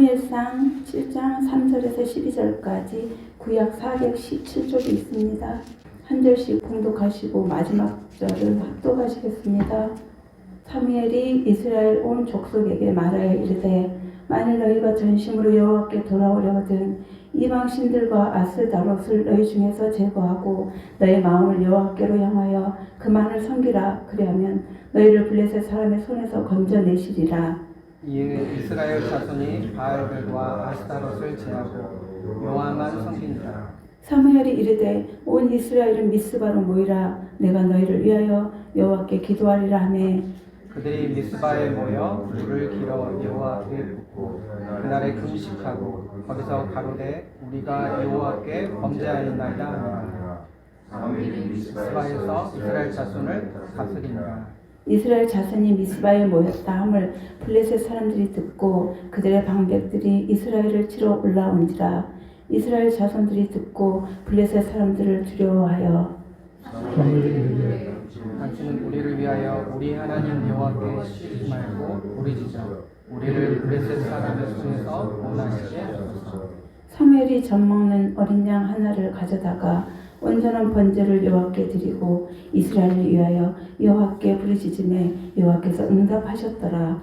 사무엘상 7장 3절에서 12절까지 구약 417쪽이 있습니다. 한 절씩 봉독하시고 마지막 절은 합독하시겠습니다. 사무엘이 이스라엘 온 족속에게 말하여 이르되 만일 너희가 전심으로 여호와께 돌아오려거든 이방 신들과 아스다롯을 너희 중에서 제거하고 너희 마음을 여호와께로 향하여 그만을 섬기라. 그리하면 너희를 블레셋 사람의 손에서 건져내시리라. 이에 이스라엘 자손이 바알들과 아스타롯을 제하고 여호와만 섬기니라. 사무엘이 이르되 온 이스라엘은 미스바로 모이라. 내가 너희를 위하여 여호와께 기도하리라 하매 그들이 미스바에 모여 무릎을 길어 여호와 앞에 붓고 그날에 금식하고 거기서 가로되 우리가 여호와께 범죄하였나이다 하니라. 사무엘이 미스바에서 이스라엘 자손을 다스리니라. 이스라엘 자손이 미스바에 모였다 함을 블레셋 사람들이 듣고 그들의 방백들이 이스라엘을 치러 올라온지라. 이스라엘 자손들이 듣고 블레셋 사람들을 두려워하여 당신은 우리를 위하여 우리 하나님 여호와께 쉬지 말고 부르짖어 우리를 블레셋 사람의 손에서 구원하시게 하소서. 사무엘이 젖먹는 어린 양 하나를 가져다가 온전한 번제를 여호와께 드리고 이스라엘을 위하여 여호와께 부르짖음에 여호와께서 응답하셨더라.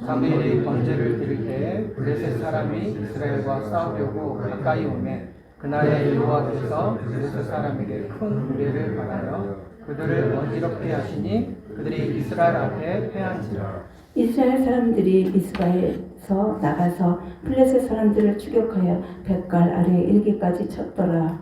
사무엘이 번제를 드릴 때에 블레셋 사람이 이스라엘과 싸우려고 가까이 오매 그날에 여호와께서 블레셋 사람에게 큰 우레를 받아요 그들을 어지럽게 하시니 그들이 이스라엘 앞에 패한지라. 이스라엘 사람들이 미스바에서 나가서 블레셋 사람들을 추격하여 뱃갈 아래 일기까지 쳤더라.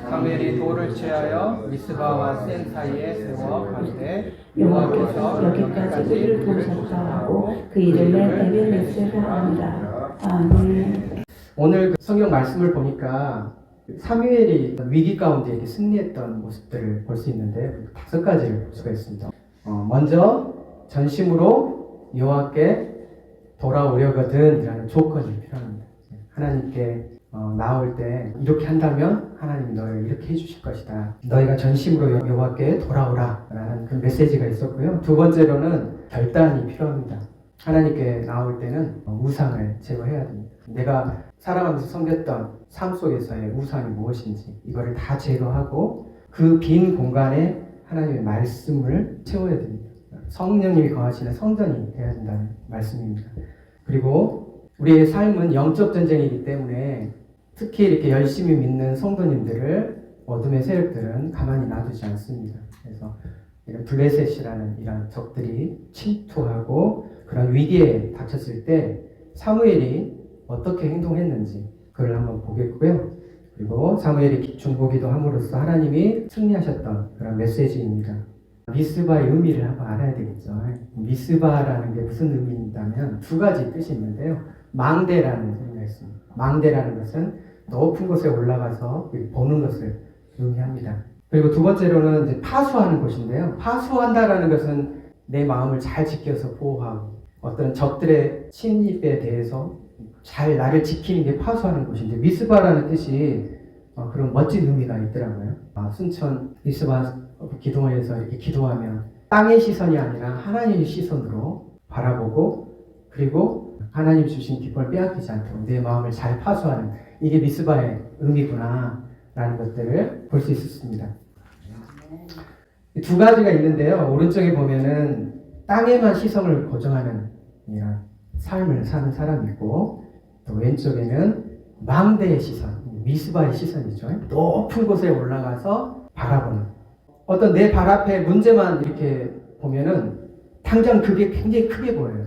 사무엘이 돌을 취하여 미스바와 센 사이에 세워 가르되 여호와께서 여기까지 우리를 도우셨다 하고 그 이름을 에벤에스라 하니라. 아멘. 오늘 그 성경 말씀을 보니까 사무엘이 위기 가운데 이렇게 승리했던 모습들을 볼 수 있는데 5가지를 볼 수가 있습니다. 먼저 전심으로 여호와께 돌아오려거든 이라는 조건이 필요합니다. 하나님께 나올 때 이렇게 한다면 하나님이 너를 이렇게 해주실 것이다. 너희가 전심으로 여호와께 돌아오라 라는 그 메시지가 있었고요. 두 번째로는 결단이 필요합니다. 하나님께 나올 때는 우상을 제거해야 됩니다. 내가 살아가면서 섬겼던 삶 속에서의 우상이 무엇인지 이거를 다 제거하고 그 빈 공간에 하나님의 말씀을 채워야 됩니다. 성령님이 거하시는 성전이 되어야 된다는 말씀입니다. 그리고 우리의 삶은 영적 전쟁이기 때문에 특히 이렇게 열심히 믿는 성도님들을 어둠의 세력들은 가만히 놔두지 않습니다. 그래서 이런 블레셋이라는 이런 적들이 침투하고 그런 위기에 닥쳤을 때 사무엘이 어떻게 행동했는지 그걸 한번 보겠고요. 그리고 사무엘이 중보기도 함으로써 하나님이 승리하셨던 그런 메시지입니다. 미스바의 의미를 한번 알아야 되겠죠. 미스바라는 게 무슨 의미인다면 2가지 뜻이 있는데요. 망대라는 의미가 있습니다. 망대라는 것은 높은 곳에 올라가서 보는 것을 의미합니다. 그리고 두 번째로는 이제 파수하는 곳인데요. 파수한다라는 것은 내 마음을 잘 지켜서 보호하고 어떤 적들의 침입에 대해서 잘 나를 지키는 게 파수하는 곳인데 미스바라는 뜻이 그런 멋진 의미가 있더라고요. 순천 미스바 기도원에서 이렇게 기도하면 땅의 시선이 아니라 하나님의 시선으로 바라보고 그리고 하나님 주신 기쁨을 빼앗기지 않도록 내 마음을 잘 파수하는 이게 미스바의 의미구나 라는 것들을 볼 수 있었습니다. 2가지가 있는데요. 오른쪽에 보면은 땅에만 시선을 고정하는 이런 삶을 사는 사람이 있고 또 왼쪽에는 망대의 시선, 미스바의 시선이죠. 높은 곳에 올라가서 바라보는 어떤 내 발 앞에 문제만 이렇게 보면은 당장 그게 굉장히 크게 보여요.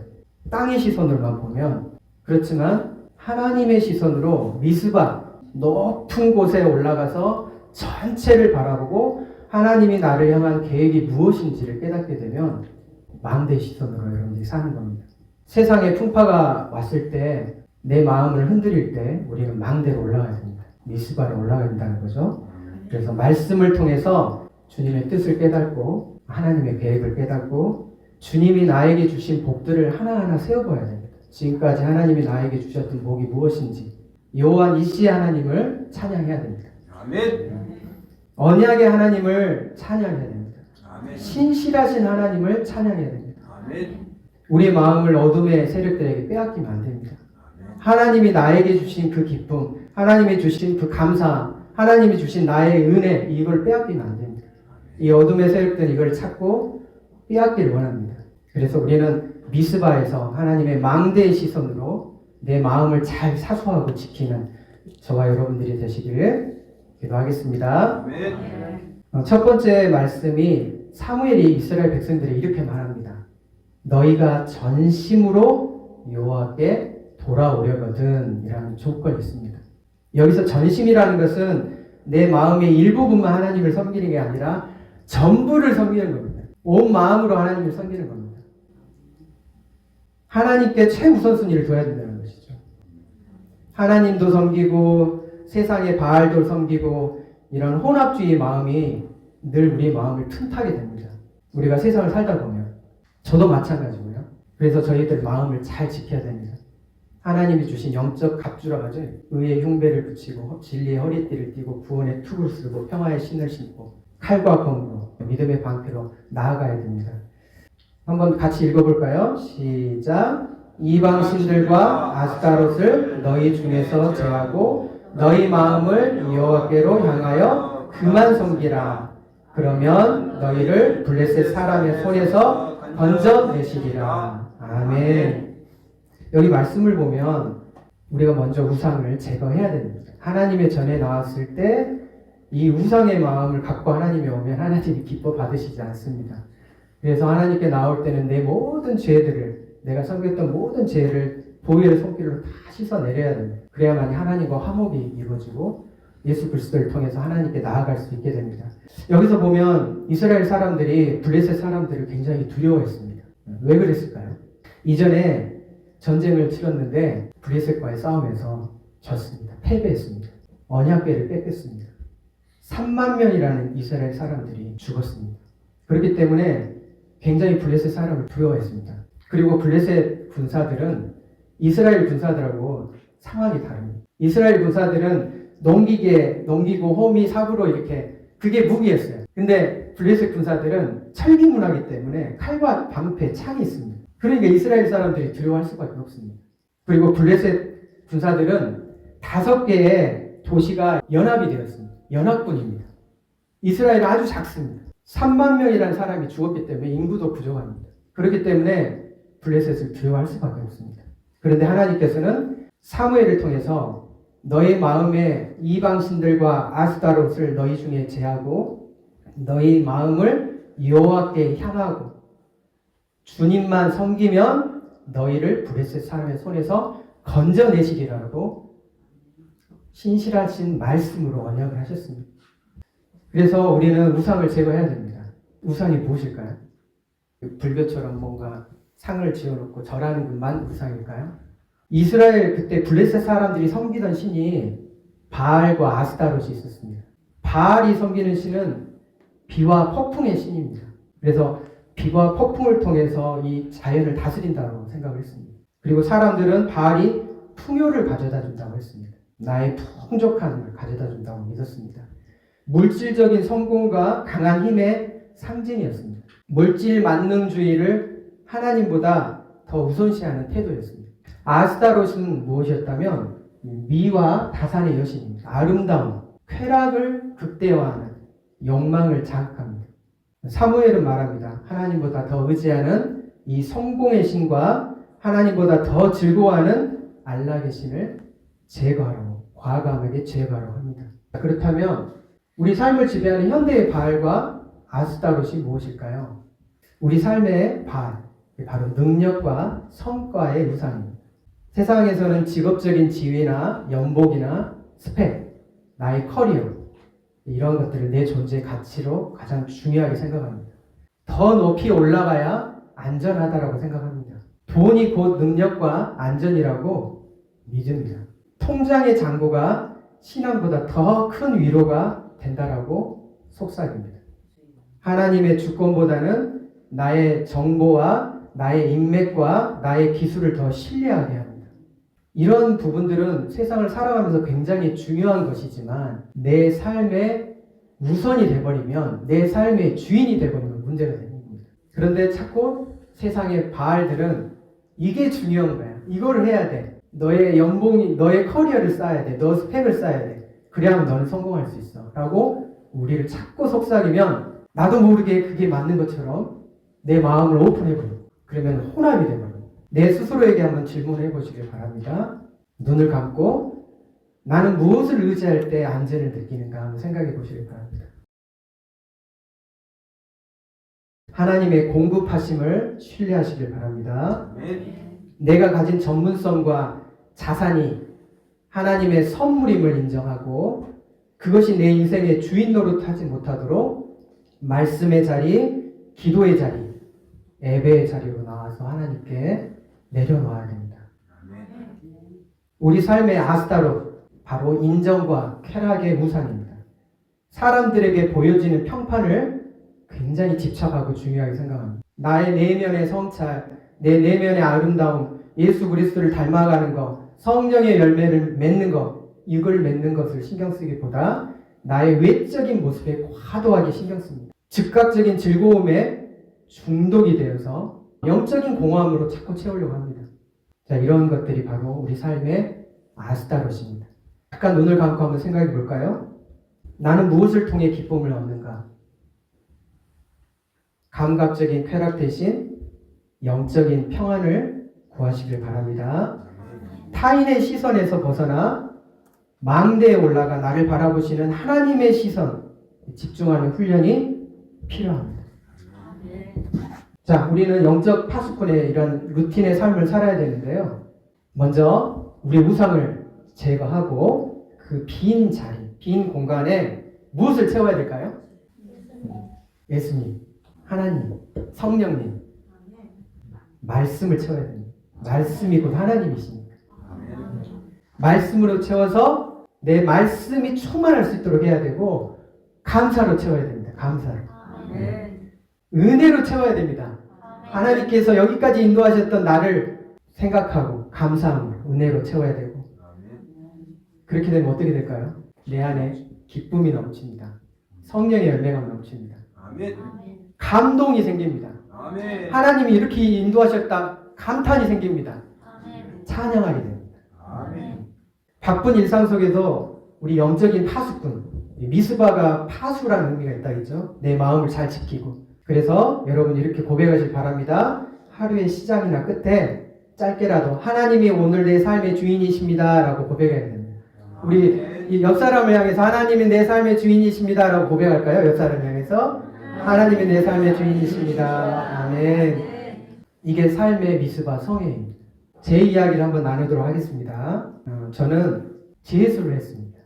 땅의 시선으로만 보면 그렇지만 하나님의 시선으로 미스바 높은 곳에 올라가서 전체를 바라보고 하나님이 나를 향한 계획이 무엇인지를 깨닫게 되면 망대의 시선으로 여러분들이 사는 겁니다. 세상에 풍파가 왔을 때 내 마음을 흔들릴 때 우리는 망대로 올라가야 됩니다. 미스바로 올라가야 된다는 거죠. 그래서 말씀을 통해서 주님의 뜻을 깨닫고 하나님의 계획을 깨닫고 주님이 나에게 주신 복들을 하나하나 세워봐야 됩니다. 지금까지 하나님이 나에게 주셨던 복이 무엇인지 여호와 니시 하나님을 찬양해야 됩니다. 아멘. 언약의 하나님을 찬양해야 됩니다. 아멘. 신실하신 하나님을 찬양해야 됩니다. 아멘. 우리의 마음을 어둠의 세력들에게 빼앗기면 안 됩니다. 아멘. 하나님이 나에게 주신 그 기쁨, 하나님이 주신 그 감사, 하나님이 주신 나의 은혜, 이걸 빼앗기면 안 됩니다. 이 어둠의 세력들은 이걸 찾고 빼앗기를 원합니다. 그래서 우리는 미스바에서 하나님의 망대의 시선으로 내 마음을 잘 사수하고 지키는 저와 여러분들이 되시기를 기도하겠습니다. 첫 번째 말씀이 사무엘이 이스라엘 백성들이 이렇게 말합니다. 너희가 전심으로 여호와께 돌아오려거든 이라는 조건이 있습니다. 여기서 전심이라는 것은 내 마음의 일부분만 하나님을 섬기는 게 아니라 전부를 섬기는 겁니다. 온 마음으로 하나님을 섬기는 겁니다. 하나님께 최우선순위를 둬야 된다는 것이죠. 하나님도 섬기고 세상의 바알도 섬기고 이런 혼합주의 마음이 늘 우리의 마음을 틈타게 됩니다. 우리가 세상을 살다 보면 저도 마찬가지고요. 그래서 저희들 마음을 잘 지켜야 됩니다. 하나님이 주신 영적 갑주라 하죠. 의의 흉배를 붙이고 진리의 허리띠를 띠고 구원의 툭을 쓰고 평화의 신을 신고 칼과 검으로 믿음의 방패로 나아가야 됩니다. 한번 같이 읽어볼까요? 시작. 이방 신들과 아스타롯을 너희 중에서 제하고 너희 마음을 여호와께로 향하여 그만 섬기라. 그러면 너희를 블레셋 사람의 손에서 건져내시리라. 아멘. 여기 말씀을 보면 우리가 먼저 우상을 제거해야 됩니다. 하나님의 전에 나왔을 때 이 우상의 마음을 갖고 하나님이 오면 하나님이 기뻐 받으시지 않습니다. 그래서 하나님께 나올 때는 내 모든 죄들을, 내가 섬겼던 모든 죄를 보혈의 손길로 다 씻어내려야 됩니다. 그래야만이 하나님과 화목이 이루어지고 예수 그리스도를 통해서 하나님께 나아갈 수 있게 됩니다. 여기서 보면 이스라엘 사람들이 블레셋 사람들을 굉장히 두려워했습니다. 왜 그랬을까요? 이전에 전쟁을 치렀는데 블레셋과의 싸움에서 졌습니다. 패배했습니다. 언약궤를 뺏겼습니다. 3만 명이라는 이스라엘 사람들이 죽었습니다. 그렇기 때문에 굉장히 블레셋 사람을 두려워했습니다. 그리고 블레셋 군사들은 이스라엘 군사들하고 상황이 다릅니다. 이스라엘 군사들은 농기고 호미, 삽으로 이렇게 그게 무기였어요. 근데 블레셋 군사들은 철기문화이기 때문에 칼과 방패, 창이 있습니다. 그러니까 이스라엘 사람들이 두려워할 수밖에 없습니다. 그리고 블레셋 군사들은 5개의 도시가 연합이 되었습니다. 연합군입니다. 이스라엘은 아주 작습니다. 3만 명이라는 사람이 죽었기 때문에 인구도 부족합니다. 그렇기 때문에 블레셋을 두려워할 수밖에 없습니다. 그런데 하나님께서는 사무엘을 통해서 너희 마음에 이방 신들과 아스타롯을 너희 중에 제하고 너희 마음을 여호와께 향하고 주님만 섬기면 너희를 블레셋 사람의 손에서 건져내시리라고 신실하신 말씀으로 언약을 하셨습니다. 그래서 우리는 우상을 제거해야 됩니다. 우상이 무엇일까요? 불교처럼 뭔가 상을 지어놓고 절하는 것만 우상일까요? 이스라엘 그때 블레셋 사람들이 섬기던 신이 바알과 아스타롯이 있었습니다. 바알이 섬기는 신은 비와 폭풍의 신입니다. 그래서 비와 폭풍을 통해서 이 자연을 다스린다고 생각을 했습니다. 그리고 사람들은 바알이 풍요를 가져다 준다고 했습니다. 나의 풍족함을 가져다 준다고 믿었습니다. 물질적인 성공과 강한 힘의 상징이었습니다. 물질 만능주의를 하나님보다 더 우선시하는 태도였습니다. 아스타롯은 무엇이었다면 미와 다산의 여신입니다. 아름다움, 쾌락을 극대화하는 욕망을 자극합니다. 사무엘은 말합니다. 하나님보다 더 의지하는 이 성공의 신과 하나님보다 더 즐거워하는 안락의 신을 제거하라고, 과감하게 제거하라고 합니다. 그렇다면 우리 삶을 지배하는 현대의 바알과 아스타롯이 무엇일까요? 우리 삶의 바알, 바로 능력과 성과의 우상입니다. 세상에서는 직업적인 지위나 연봉이나 스펙, 나의 커리어, 이런 것들을 내 존재의 가치로 가장 중요하게 생각합니다. 더 높이 올라가야 안전하다라고 생각합니다. 돈이 곧 능력과 안전이라고 믿습니다. 통장의 잔고가 신앙보다 더 큰 위로가 된다라고 속삭입니다. 하나님의 주권보다는 나의 정보와 나의 인맥과 나의 기술을 더 신뢰하게 합니다. 이런 부분들은 세상을 살아가면서 굉장히 중요한 것이지만 내 삶의 우선이 돼버리면, 내 삶의 주인이 돼버리면 문제가 되는 겁니다. 그런데 자꾸 세상의 바알들은 이게 중요한 거야. 이거를 해야 돼. 너의 연봉이, 너의 커리어를 쌓아야 돼. 너 스펙을 쌓아야 돼. 그래야만 너는 성공할 수 있어. 라고 우리를 자꾸 속삭이면 나도 모르게 그게 맞는 것처럼 내 마음을 오픈해버려. 그러면 혼합이 돼버려. 내 스스로에게 한번 질문해 보시길 바랍니다. 눈을 감고 나는 무엇을 의지할 때 안전을 느끼는가 한번 생각해 보시길 바랍니다. 하나님의 공급하심을 신뢰하시길 바랍니다. 내가 가진 전문성과 자산이 하나님의 선물임을 인정하고 그것이 내 인생의 주인 노릇하지 못하도록 말씀의 자리, 기도의 자리, 예배의 자리로 나와서 하나님께 내려놓아야 됩니다. 우리 삶의 아스타로 바로 인정과 쾌락의 우상입니다. 사람들에게 보여지는 평판을 굉장히 집착하고 중요하게 생각합니다. 나의 내면의 성찰, 내 내면의 아름다움, 예수 그리스도를 닮아가는 것, 성령의 열매를 맺는 것, 이걸 맺는 것을 신경 쓰기보다 나의 외적인 모습에 과도하게 신경 씁니다. 즉각적인 즐거움에 중독이 되어서 영적인 공허함으로 자꾸 채우려고 합니다. 자, 이런 것들이 바로 우리 삶의 아스타롯입니다. 잠깐 눈을 감고 한번 생각해 볼까요? 나는 무엇을 통해 기쁨을 얻는가? 감각적인 쾌락 대신 영적인 평안을 구하시길 바랍니다. 타인의 시선에서 벗어나 망대에 올라가 나를 바라보시는 하나님의 시선, 집중하는 훈련이 필요합니다. 자, 우리는 영적 파수꾼의 이런 루틴의 삶을 살아야 되는데요. 먼저 우리 우상을 제거하고 그 빈 자리, 빈 공간에 무엇을 채워야 될까요? 예수님, 하나님, 성령님, 말씀을 채워야 됩니다. 말씀이 곧 하나님이십니다. 말씀으로 채워서 내 말씀이 충만할 수 있도록 해야 되고 감사로 채워야 됩니다. 감사로. 은혜로 채워야 됩니다. 하나님께서 여기까지 인도하셨던 나를 생각하고 감사함으로 은혜로 채워야 되고 그렇게 되면 어떻게 될까요? 내 안에 기쁨이 넘칩니다. 성령의 열매가 넘칩니다. 감동이 생깁니다. 하나님이 이렇게 인도하셨다 감탄이 생깁니다. 찬양하게 됩니다. 바쁜 일상 속에서 우리 영적인 파수꾼, 미스바가 파수라는 의미가 있다겠죠. 내 마음을 잘 지키고. 그래서 여러분 이렇게 고백하시기 바랍니다. 하루의 시작이나 끝에 짧게라도 하나님이 오늘 내 삶의 주인이십니다 라고 고백해야 됩니다. 우리 이 옆 사람을 향해서 하나님이 내 삶의 주인이십니다 라고 고백할까요? 옆 사람을 향해서 하나님이 내 삶의 주인이십니다. 아멘. 이게 삶의 미스바 성회입니다. 제 이야기를 한번 나누도록 하겠습니다. 저는 재수를 했습니다.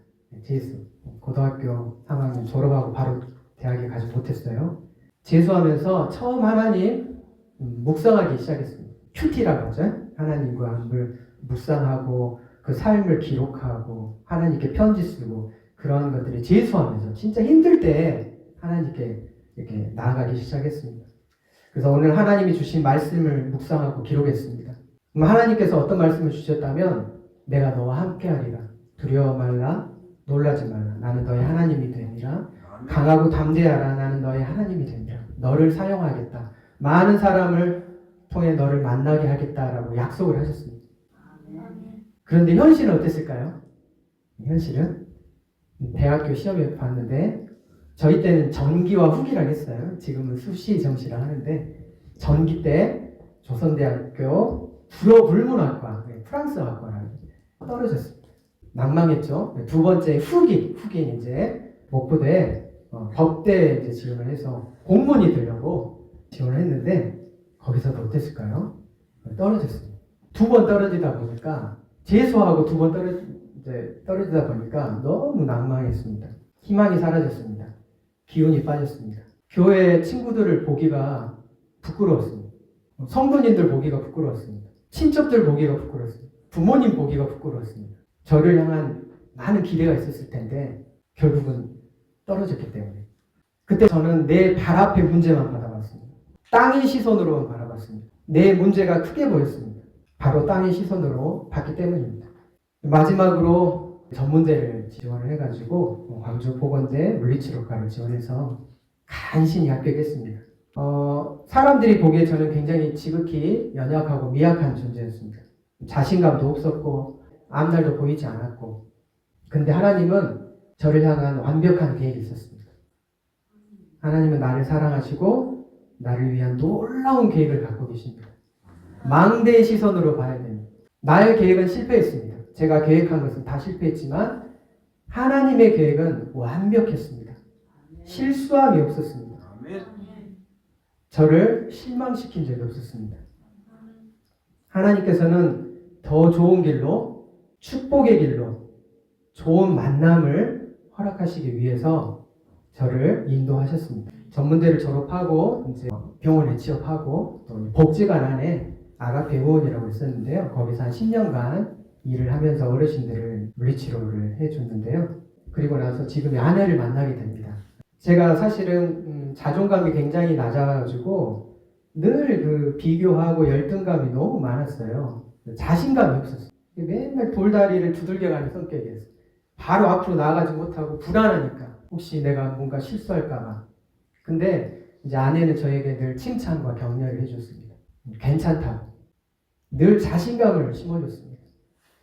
재수. 고등학교 3학년 졸업하고 바로 대학에 가지 못했어요. 재수하면서 처음 하나님 묵상하기 시작했습니다. 큐티라고 하죠. 하나님과 함을 묵상하고 그 삶을 기록하고 하나님께 편지 쓰고 그런 것들이 재수하면서 진짜 힘들 때 하나님께 이렇게 나아가기 시작했습니다. 그래서 오늘 하나님이 주신 말씀을 묵상하고 기록했습니다. 하나님께서 어떤 말씀을 주셨다면 내가 너와 함께하리라. 두려워 말라. 놀라지 말라. 나는 너의 하나님이 되니라. 강하고 담대하라. 나는 너의 하나님이 되니라. 너를 사용하겠다. 많은 사람을 통해 너를 만나게 하겠다라고 약속을 하셨습니다. 그런데 현실은 어땠을까요? 현실은 대학교 시험에 봤는데 저희 때는 전기와 후기라고 했어요. 지금은 수시 정시라 하는데 전기 때 조선대학교 불어불문학과 프랑스어학과라고 떨어졌습니다. 낭망했죠. 두 번째 후기는 이제 목포대 법대 이제 지원을 해서 공무원이 되려고 지원을 했는데 거기서도 어땠을까요? 떨어졌습니다. 두 번 떨어지다 보니까 재수하고 두 번 떨어지다 보니까 너무 낭망했습니다. 희망이 사라졌습니다. 기운이 빠졌습니다. 교회 친구들을 보기가 부끄러웠습니다. 성도님들 보기가 부끄러웠습니다. 친척들 보기가 부끄러웠습니다. 부모님 보기가 부끄러웠습니다. 저를 향한 많은 기대가 있었을 텐데 결국은 떨어졌기 때문에 그때 저는 내 발 앞의 문제만 바라봤습니다. 땅의 시선으로만 바라봤습니다. 내 문제가 크게 보였습니다. 바로 땅의 시선으로 봤기 때문입니다. 마지막으로 전문대를 지원을 해가지고 광주 보건대 물리치료과를 지원해서 간신히 합격했습니다. 사람들이 보기에 저는 굉장히 지극히 연약하고 미약한 존재였습니다. 자신감도 없었고 아무 날도 보이지 않았고, 근데 하나님은 저를 향한 완벽한 계획이 있었습니다. 하나님은 나를 사랑하시고 나를 위한 놀라운 계획을 갖고 계십니다. 망대의 시선으로 봐야 됩니다. 나의 계획은 실패했습니다. 제가 계획한 것은 다 실패했지만 하나님의 계획은 완벽했습니다. 실수함이 없었습니다. 저를 실망시킨 적이 없었습니다. 하나님께서는 더 좋은 길로, 축복의 길로, 좋은 만남을 허락하시기 위해서 저를 인도하셨습니다. 전문대를 졸업하고 이제 병원에 취업하고 또 복지관 안에 아가페 의원이라고 있었는데요. 거기서 한 10년간 일을 하면서 어르신들을 물리치료를 해줬는데요. 그리고 나서 지금의 아내를 만나게 됩니다. 제가 사실은 자존감이 굉장히 낮아가지고 늘 그 비교하고 열등감이 너무 많았어요. 자신감이 없었어요. 맨날 돌다리를 두들겨가는 성격이었어요. 바로 앞으로 나아가지 못하고 불안하니까 혹시 내가 뭔가 실수할까봐. 근데 이제 아내는 저에게 늘 칭찬과 격려를 해줬습니다. 괜찮다고. 늘 자신감을 심어줬습니다.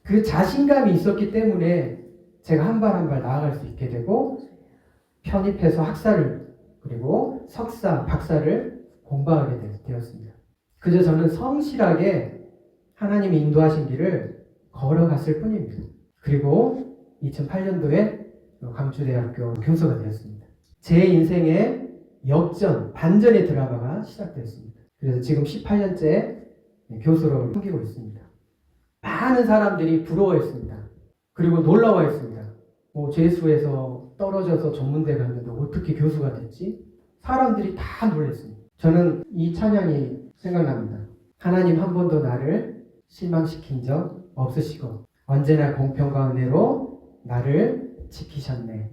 그 자신감이 있었기 때문에 제가 한 발 한 발 나아갈 수 있게 되고 편입해서 학사를 그리고 석사, 박사를 공부하게 되었습니다. 그저 저는 성실하게 하나님이 인도하신 길을 걸어갔을 뿐입니다. 그리고 2008년도에 광주대학교 교수가 되었습니다. 제 인생의 역전, 반전의 드라마가 시작되었습니다. 그래서 지금 18년째 교수로 섬기고 있습니다. 많은 사람들이 부러워했습니다. 그리고 놀라워했습니다. 재수에서 떨어져서 전문대 갔는데 어떻게 교수가 됐지? 사람들이 다 놀랐습니다. 저는 이 찬양이 생각납니다. 하나님 한 번도 나를 실망시킨 적 없으시고 언제나 공평과 은혜로 나를 지키셨네.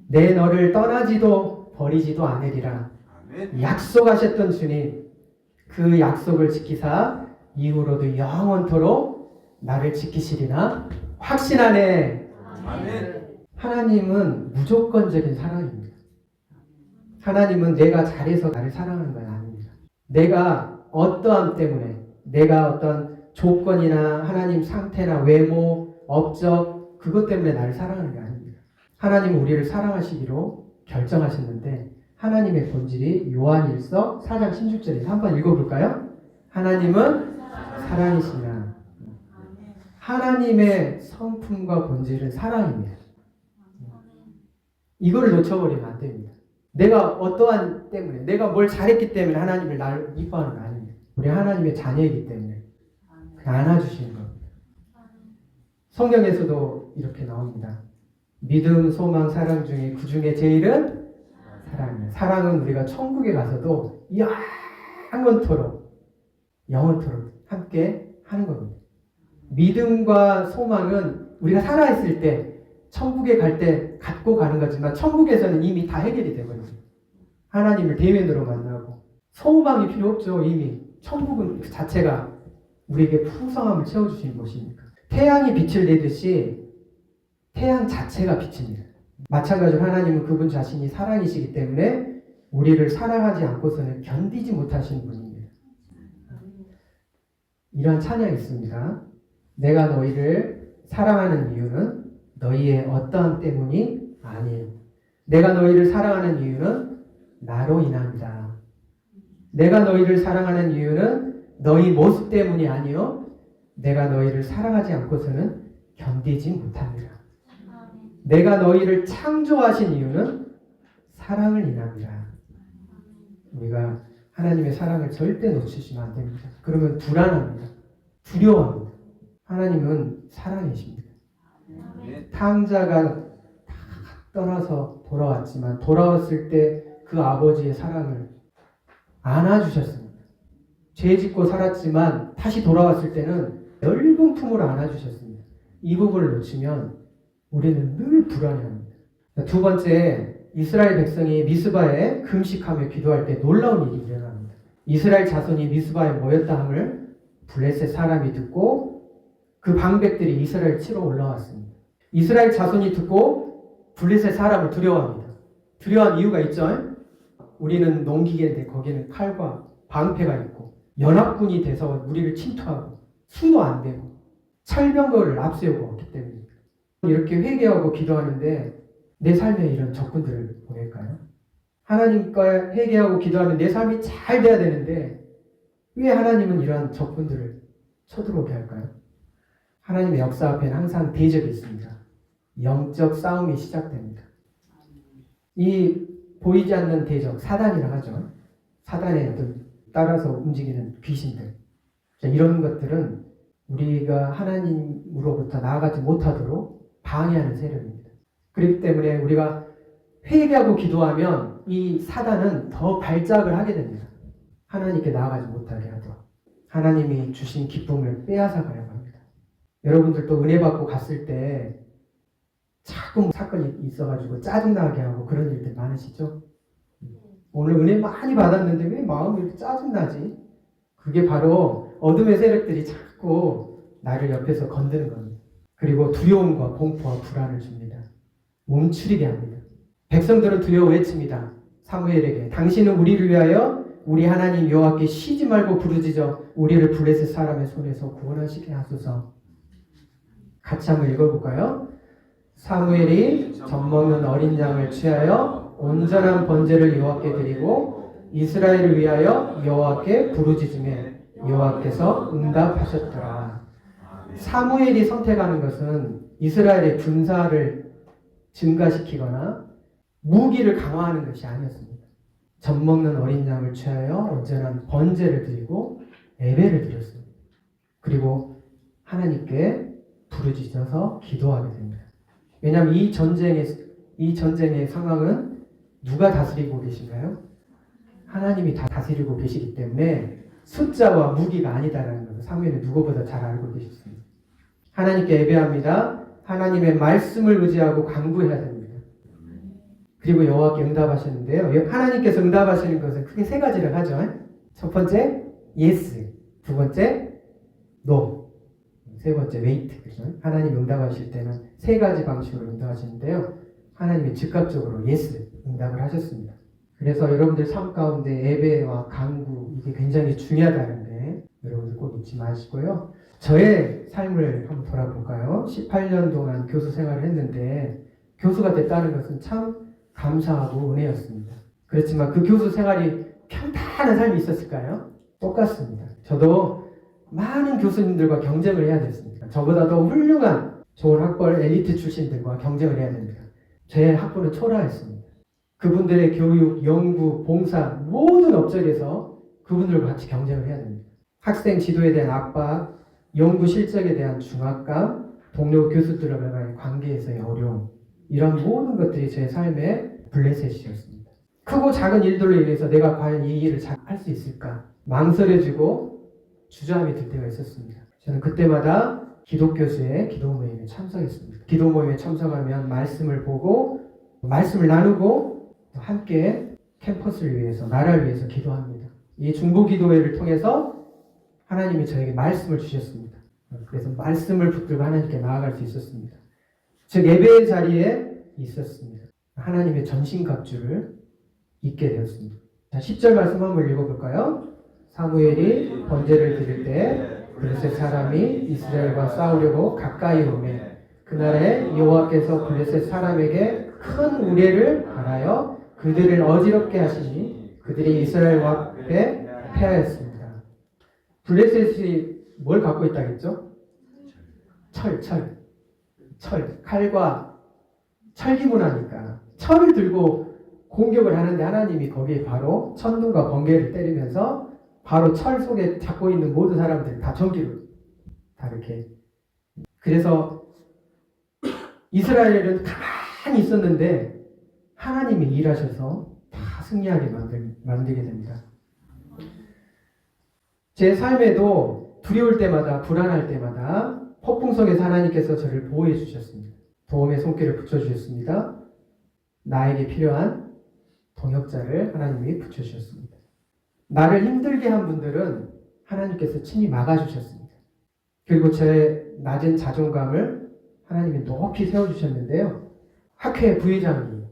내 너를 떠나지도 버리지도 않으리라. 약속하셨던 주님, 그 약속을 지키사 이후로도 영원토록 나를 지키시리라 확신하네. 아멘. 하나님은 무조건적인 사랑입니다. 하나님은 내가 잘해서 나를 사랑하는 건 아닙니다. 내가 어떠함 때문에, 내가 어떤 조건이나 하나님 상태나 외모, 업적, 그것 때문에 나를 사랑하는 게 아닙니다. 하나님은 우리를 사랑하시기로 결정하셨는데 하나님의 본질이 요한일서 4장 16절에 한번 읽어볼까요? 하나님은 사랑이시냐. 하나님의 성품과 본질은 사랑입니다. 이거를 놓쳐버리면 안 됩니다. 내가 어떠한 때문에, 내가 뭘 잘했기 때문에 하나님을 나를 이뻐하는 거 아닙니다. 우리 하나님의 자녀이기 때문에 안아주시는 겁니다. 성경에서도 이렇게 나옵니다. 믿음, 소망, 사랑 중에 그 중에 제일은 사랑이에요. 사랑은 우리가 천국에 가서도 영원토록 함께 하는 겁니다. 믿음과 소망은 우리가 살아있을 때 천국에 갈 때 갖고 가는 거지만 천국에서는 이미 다 해결이 되거든요. 하나님을 대면으로 만나고 소망이 필요 없죠. 이미 천국은 그 자체가 우리에게 풍성함을 채워주시는 곳이니까. 태양이 빛을 내듯이 태양 자체가 빛입니다. 마찬가지로 하나님은 그분 자신이 사랑이시기 때문에 우리를 사랑하지 않고서는 견디지 못하시는 분입니다. 이러한 찬양이 있습니다. 내가 너희를 사랑하는 이유는 너희의 어떠함 때문이 아니에요. 내가 너희를 사랑하는 이유는 나로 인합니다. 내가 너희를 사랑하는 이유는 너희 모습 때문이 아니요. 내가 너희를 사랑하지 않고서는 견디지 못합니다. 내가 너희를 창조하신 이유는 사랑을 인합니다. 우리가 하나님의 사랑을 절대 놓치시면 안 됩니다. 그러면 불안합니다. 두려워합니다. 하나님은 사랑이십니다. 탕자가 다 떠나서 돌아왔지만 돌아왔을 때 그 아버지의 사랑을 안아주셨습니다. 죄 짓고 살았지만 다시 돌아왔을 때는 넓은 품으로 안아주셨습니다. 이 부분을 놓치면 우리는 늘 불안해합니다. 두 번째, 이스라엘 백성이 미스바에 금식하며 기도할 때 놀라운 일이 일어납니다. 이스라엘 자손이 미스바에 모였다 함을 블레셋 사람이 듣고 그 방백들이 이스라엘 치러 올라왔습니다. 이스라엘 자손이 듣고 블레셋 사람을 두려워합니다. 두려워한 이유가 있죠. 우리는 농기계인데 거기는 칼과 방패가 있고 연합군이 돼서 우리를 침투하고 수도 안 되고 철병거를 앞세우고 없기 때문입니다. 이렇게 회개하고 기도하는데 내 삶에 이런 적군들을 보낼까요? 하나님과 회개하고 기도하면 내 삶이 잘 돼야 되는데 왜 하나님은 이러한 적군들을 쳐들어오게 할까요? 하나님의 역사 앞에는 항상 대적이 있습니다. 영적 싸움이 시작됩니다. 이 보이지 않는 대적, 사단이라 하죠. 사단의 어떤 따라서 움직이는 귀신들. 이런 것들은 우리가 하나님으로부터 나아가지 못하도록 방해하는 세력입니다. 그렇기 때문에 우리가 회개하고 기도하면 이 사단은 더 발작을 하게 됩니다. 하나님께 나아가지 못하게 하도록. 하나님이 주신 기쁨을 빼앗아가려고 합니다. 여러분들도 은혜 받고 갔을 때 자꾸 사건이 있어가지고 짜증나게 하고 그런 일들 많으시죠? 오늘 은혜 많이 받았는데 왜 마음이 이렇게 짜증나지? 그게 바로 어둠의 세력들이 자꾸 나를 옆에서 건드는 겁니다. 그리고 두려움과 공포와 불안을 줍니다. 멈추리게 합니다. 백성들은 두려워 외칩니다. 사무엘에게 당신은 우리를 위하여 우리 하나님 여호와께 쉬지 말고 부르짖어 우리를 블레셋 사람의 손에서 구원하시게 하소서. 같이 한번 읽어볼까요? 사무엘이 젖먹는 어린 양을 취하여 온전한 번제를 여호와께 드리고 이스라엘을 위하여 여호와께 부르짖으며 여호와께서 응답하셨더라. 사무엘이 선택하는 것은 이스라엘의 군사를 증가시키거나 무기를 강화하는 것이 아니었습니다. 젖먹는 어린 양을 취하여 온전한 번제를 드리고 예배를 드렸습니다. 그리고 하나님께 부르짖어서 기도하게 됩니다. 왜냐하면 이 전쟁의 상황은 누가 다스리고 계신가요? 하나님이 다 다스리고 계시기 때문에 숫자와 무기가 아니다라는 것을 사무엘은 누구보다 잘 알고 계셨습니다. 하나님께 예배합니다. 하나님의 말씀을 의지하고 간구해야 됩니다. 그리고 여호와께 응답하셨는데요. 하나님께서 응답하시는 것은 크게 세 가지를 하죠. 첫 번째, yes. 두 번째, no. 세 번째, wait. 그렇죠? 하나님 응답하실 때는 세 가지 방식으로 응답하시는데요. 하나님이 즉각적으로 yes 응답을 하셨습니다. 그래서 여러분들 삶 가운데 예배와 간구 이게 굉장히 중요하다는데 여러분들 꼭 잊지 마시고요. 저의 삶을 한번 돌아볼까요? 18년 동안 교수 생활을 했는데 교수가 됐다는 것은 참 감사하고 은혜였습니다. 그렇지만 그 교수 생활이 평탄한 삶이 있었을까요? 똑같습니다. 저도 많은 교수님들과 경쟁을 해야 됐습니다. 저보다 더 훌륭한 좋은 학벌 엘리트 출신들과 경쟁을 해야 됩니다. 제 학부는 초라했습니다. 그분들의 교육, 연구, 봉사 모든 업적에서 그분들과 같이 경쟁을 해야 됩니다. 학생 지도에 대한 압박, 연구 실적에 대한 중압감, 동료 교수들과의 관계에서의 어려움 이런 모든 것들이 제 삶의 블레셋이었습니다. 크고 작은 일들로 인해서 내가 과연 이 일을 잘 할 수 있을까 망설여지고 주저함이 들 때가 있었습니다. 저는 그때마다 기독교수의 기도 모임에 참석했습니다. 기도 모임에 참석하면 말씀을 보고 말씀을 나누고 함께 캠퍼스를 위해서 나라를 위해서 기도합니다. 이 중보기도회를 통해서 하나님이 저에게 말씀을 주셨습니다. 그래서 말씀을 붙들고 하나님께 나아갈 수 있었습니다. 즉 예배의 자리에 있었습니다. 하나님의 전신갑주를 입게 되었습니다. 자, 10절 말씀 한번 읽어볼까요? 사무엘이 번제를 드릴 때 블레셋 사람이 이스라엘과 싸우려고 가까이 오매 그날에 여호와께서 블레셋 사람에게 큰 우레를 바라여 그들을 어지럽게 하시니 그들이 이스라엘 앞에 패하였습니다. 블레셋이 뭘 갖고 있다겠죠? 철, 칼과 철기문화니까 철을 들고 공격을 하는데 하나님이 거기에 바로 천둥과 번개를 때리면서 바로 철 속에 잡고 있는 모든 사람들 다 전기로 다 이렇게. 그래서 이스라엘은 가만히 있었는데 하나님이 일하셔서 다 승리하게 만들게 됩니다. 제 삶에도 두려울 때마다 불안할 때마다 폭풍 속에서 하나님께서 저를 보호해 주셨습니다. 도움의 손길을 붙여주셨습니다. 나에게 필요한 동역자를 하나님이 붙여주셨습니다. 나를 힘들게 한 분들은 하나님께서 친히 막아주셨습니다. 그리고 제 낮은 자존감을 하나님이 높이 세워주셨는데요. 학회 부회장이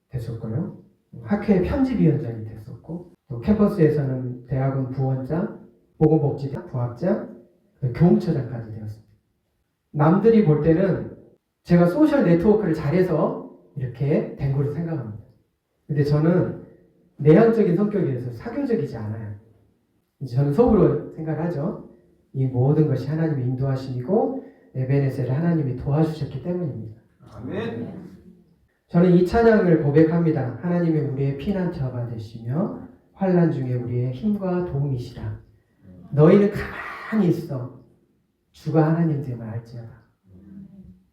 됐었고요. 학회 편집위원장이 됐었고 또 캠퍼스에서는 대학원 부원장, 보건복지대 부학장, 교무처장까지 되었습니다. 남들이 볼 때는 제가 소셜 네트워크를 잘해서 이렇게 된 거로 생각합니다. 근데 저는 내향적인 성격이라서 사교적이지 않아요. 저는 속으로 생각하죠. 이 모든 것이 하나님의 인도하심이고 에베네셀을 하나님이 도와주셨기 때문입니다. 아멘. 저는 이 찬양을 고백합니다. 하나님의 우리의 피난처가 되시며 환난 중에 우리의 힘과 도움이시라. 너희는 가만히 있어. 주가 하나님 됨을 알지어다.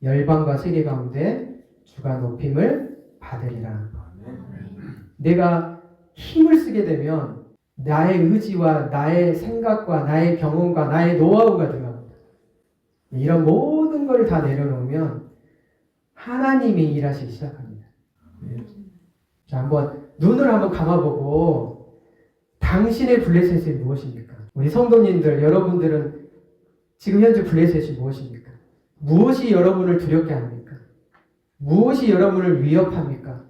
열방과 세계 가운데 주가 높임을 받으리라. 내가 힘을 쓰게 되면 나의 의지와 나의 생각과 나의 경험과 나의 노하우가 들어갑니다. 이런 모든 걸 다 내려놓으면 하나님이 일하시기 시작합니다. 자, 눈을 한번 감아보고 당신의 블레셋이 무엇입니까? 우리 성도님들, 여러분들은 지금 현재 블레셋이 무엇입니까? 무엇이 여러분을 두렵게 합니까? 무엇이 여러분을 위협합니까?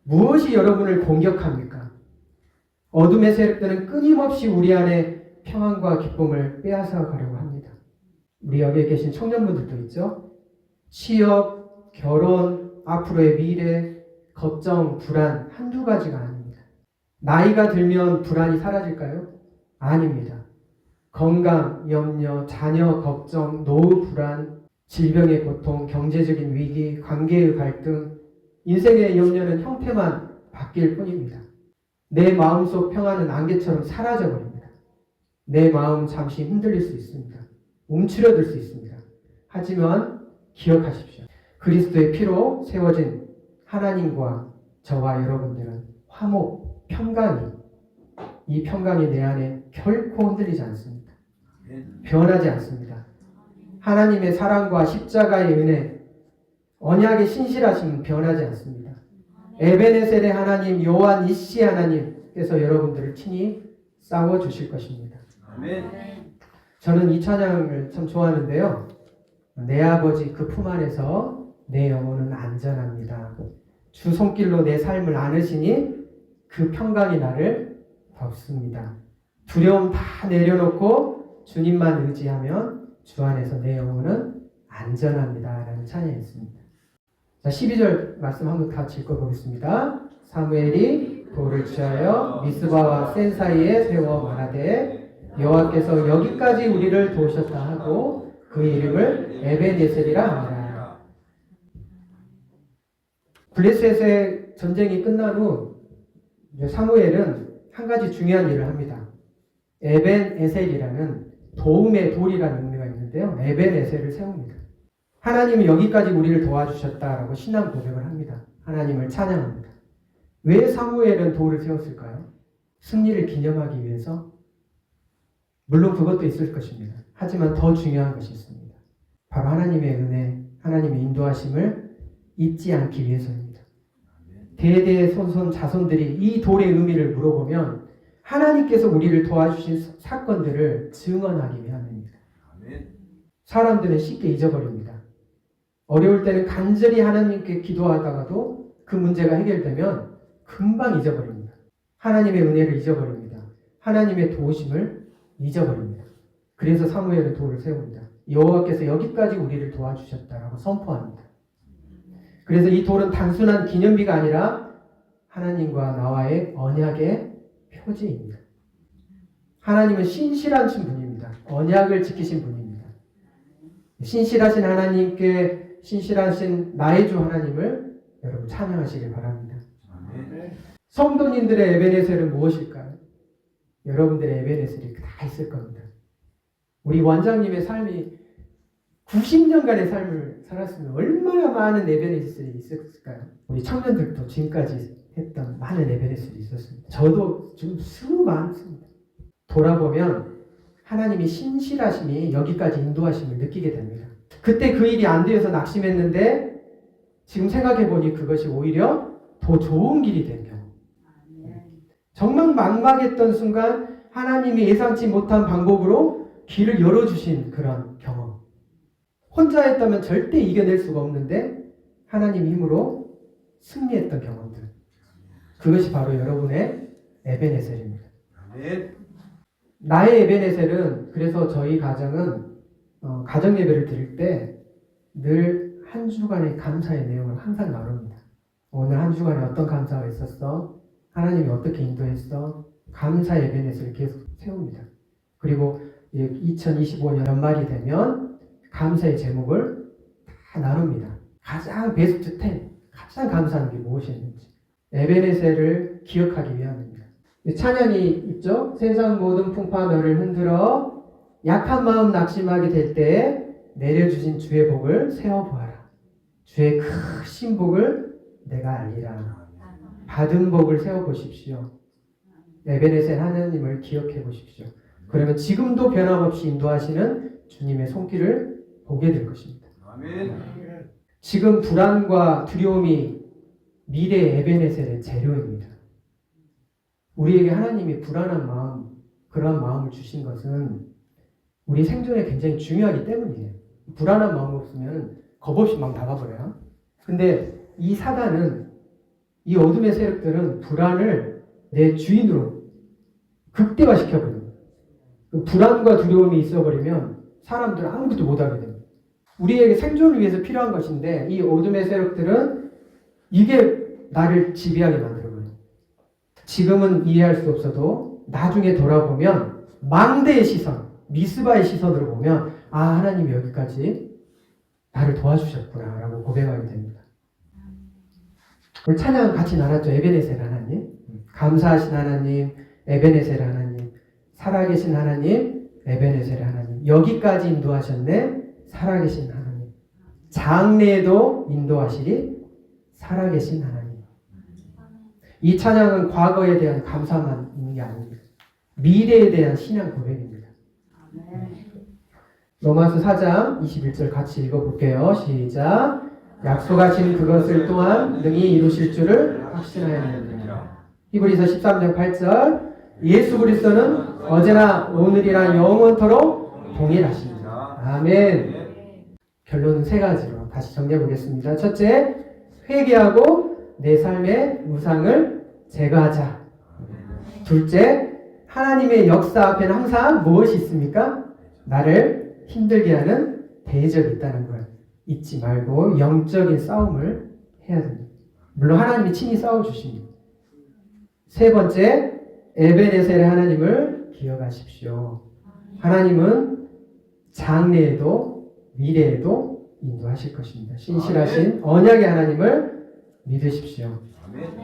무엇이 여러분을 공격합니까? 어둠의 세력들은 끊임없이 우리 안에 평안과 기쁨을 빼앗아 가려고 합니다. 우리 여기에 계신 청년분들도 있죠? 취업, 결혼, 앞으로의 미래, 걱정, 불안 한두 가지가 아닙니다. 나이가 들면 불안이 사라질까요? 아닙니다. 건강, 염려, 자녀 걱정, 노후 불안, 질병의 고통, 경제적인 위기, 관계의 갈등, 인생의 염려는 형태만 바뀔 뿐입니다. 내 마음속 평안은 안개처럼 사라져버립니다. 내 마음 잠시 흔들릴 수 있습니다. 움츠러들 수 있습니다. 하지만 기억하십시오. 그리스도의 피로 세워진 하나님과 저와 여러분들은 화목, 평강이 이 평강이 내 안에 결코 흔들리지 않습니다. 변하지 않습니다. 하나님의 사랑과 십자가의 은혜, 언약의 신실하심은 변하지 않습니다. 에베네셀의 하나님, 요한 이시 하나님께서 여러분들을 친히 싸워주실 것입니다. 아멘. 저는 이 찬양을 참 좋아하는데요. 내 아버지 그 품 안에서 내 영혼은 안전합니다. 주 손길로 내 삶을 안으시니 그 평강이 나를 덮습니다. 두려움 다 내려놓고 주님만 의지하면 주 안에서 내 영혼은 안전합니다. 라는 찬양이 있습니다. 자, 12절 말씀 한번 같이 읽어보겠습니다. 사무엘이 돌을 취하여 미스바와 센 사이에 세워 말하되 여호와께서 여기까지 우리를 도우셨다 하고 그 이름을 에벤예셀이라 하니라. 블레셋의 전쟁이 끝난 후 사무엘은 한 가지 중요한 일을 합니다. 에벤에셀이라는 도움의 돌이라는 의미가 있는데요. 에벤에셀을 세웁니다. 하나님이 여기까지 우리를 도와주셨다라고 신앙 고백을 합니다. 하나님을 찬양합니다. 왜 사무엘은 돌을 세웠을까요? 승리를 기념하기 위해서? 물론 그것도 있을 것입니다. 하지만 더 중요한 것이 있습니다. 바로 하나님의 은혜, 하나님의 인도하심을 잊지 않기 위해서입니다. 대대손손 자손들이 이 돌의 의미를 물어보면 하나님께서 우리를 도와주신 사건들을 증언하기 위함입니다. 사람들은 쉽게 잊어버립니다. 어려울 때는 간절히 하나님께 기도하다가도 그 문제가 해결되면 금방 잊어버립니다. 하나님의 은혜를 잊어버립니다. 하나님의 도우심을 잊어버립니다. 그래서 사무엘은 돌을 세웁니다. 여호와께서 여기까지 우리를 도와주셨다라고 선포합니다. 그래서 이 돌은 단순한 기념비가 아니라 하나님과 나와의 언약의 표지입니다. 하나님은 신실하신 분입니다. 언약을 지키신 분입니다. 신실하신 하나님께 신실하신 나의 주 하나님을 여러분 찬양하시길 바랍니다. 성도님들의 에베네셀은 무엇일까요? 여러분들의 에베네셀이 다 있을 겁니다. 우리 원장님의 삶이 90년간의 삶을 살았으면 얼마나 많은 에베네셀이 있었을까요? 우리 청년들도 지금까지 했던 많은 에베네셀이 있었습니다. 저도 지금 수고 많습니다. 돌아보면 하나님이 신실하심이 여기까지 인도하심을 느끼게 됩니다. 그때 그 일이 안 되어서 낙심했는데 지금 생각해보니 그것이 오히려 더 좋은 길이 된 경우. 정말 막막했던 순간 하나님이 예상치 못한 방법으로 길을 열어주신 그런 경험. 혼자 했다면 절대 이겨낼 수가 없는데 하나님 힘으로 승리했던 경험들. 그것이 바로 여러분의 에베네셀입니다. 나의 에베네셀은 그래서 저희 가정은 가정 예배를 드릴 때 늘 한 주간의 감사의 내용을 항상 나눕니다. 오늘 한 주간에 어떤 감사가 있었어? 하나님이 어떻게 인도했어? 감사 예배넷을 계속 세웁니다. 그리고 2025년 연말이 되면 감사의 제목을 다 나눕니다. 가장 베스트 10, 가장 감사한 게 무엇이었는지 에베네셀을 기억하기 위함입니다. 찬양이 있죠? 세상 모든 풍파 너를 흔들어 약한 마음 낙심하게 될 때 내려주신 주의 복을 세어보아라. 주의 크신 복을 내가 알리라. 받은 복을 세워보십시오. 에베네셀 하나님을 기억해 보십시오. 그러면 지금도 변함없이 인도하시는 주님의 손길을 보게 될 것입니다. 아멘. 지금 불안과 두려움이 미래의 에베네셀의 재료입니다. 우리에게 하나님이 불안한 마음, 그런 마음을 주신 것은 우리 생존에 굉장히 중요하기 때문이에요. 불안한 마음 없으면 겁 없이 막 나가버려요. 근데 이 사단은, 이 어둠의 세력들은 불안을 내 주인으로 극대화시켜버립니다. 불안과 두려움이 있어버리면 사람들은 아무것도 못하게 됩니다. 우리에게 생존을 위해서 필요한 것인데 이 어둠의 세력들은 이게 나를 지배하게 만들어버려요. 지금은 이해할 수 없어도 나중에 돌아보면 망대의 시선, 미스바의 시선으로 보면 하나님이 여기까지 나를 도와주셨구나 라고 고백하게 됩니다. 오늘 찬양은 같이 나눴죠. 에베네셀 하나님, 감사하신 하나님, 에베네셀 하나님, 살아계신 하나님, 에베네셀 하나님. 여기까지 인도하셨네. 살아계신 하나님. 장래에도 인도하시리 살아계신 하나님. 이 찬양은 과거에 대한 감사만 있는 게 아닙니다. 미래에 대한 신앙 고백입니다. 로마서 4장 21절 같이 읽어볼게요. 시작. 약속하신 그것을 또한 능히 이루실 줄을 확신하였느니라. 히브리서 13장 8절. 예수 그리스도는 어제나 오늘이나 영원토록 동일하십니다. 아멘. 결론은 세 가지로 다시 정리해 보겠습니다. 첫째, 회개하고 내 삶의 무상을 제거하자. 둘째, 하나님의 역사 앞에는 항상 무엇이 있습니까? 나를 힘들게 하는 대적이 있다는 걸 잊지 말고 영적인 싸움을 해야 됩니다. 물론 하나님이 친히 싸워주십니다. 세 번째, 에베네셀의 하나님을 기억하십시오. 하나님은 장래에도 미래에도 인도하실 것입니다. 신실하신 언약의 하나님을 믿으십시오.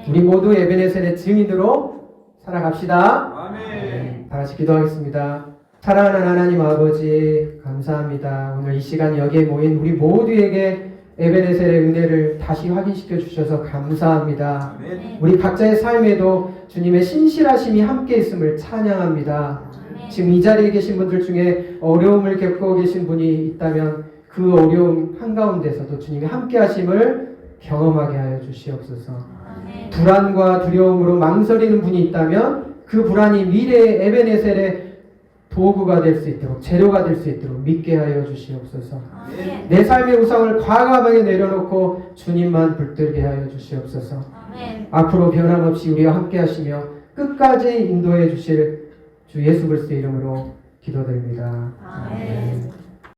우리 모두 에베네셀의 증인으로 살아갑시다. 아멘. 다 같이 기도하겠습니다. 사랑하는 하나님 아버지 감사합니다. 오늘 이 시간 여기에 모인 우리 모두에게 에베네셀의 은혜를 다시 확인시켜 주셔서 감사합니다. 아멘. 우리 각자의 삶에도 주님의 신실하심이 함께 있음을 찬양합니다. 지금 이 자리에 계신 분들 중에 어려움을 겪고 계신 분이 있다면 그 어려움 한가운데서도 주님의 함께 하심을 경험하게 하여 주시옵소서. 불안과 두려움으로 망설이는 분이 있다면 그 불안이 미래의 에베네셀의 도구가 될 수 있도록, 재료가 될 수 있도록 믿게 하여 주시옵소서. 내 삶의 우상을 과감하게 내려놓고 주님만 붙들게 하여 주시옵소서. 앞으로 변함없이 우리와 함께 하시며 끝까지 인도해 주실 주 예수 그리스도의 이름으로 기도드립니다. 아멘.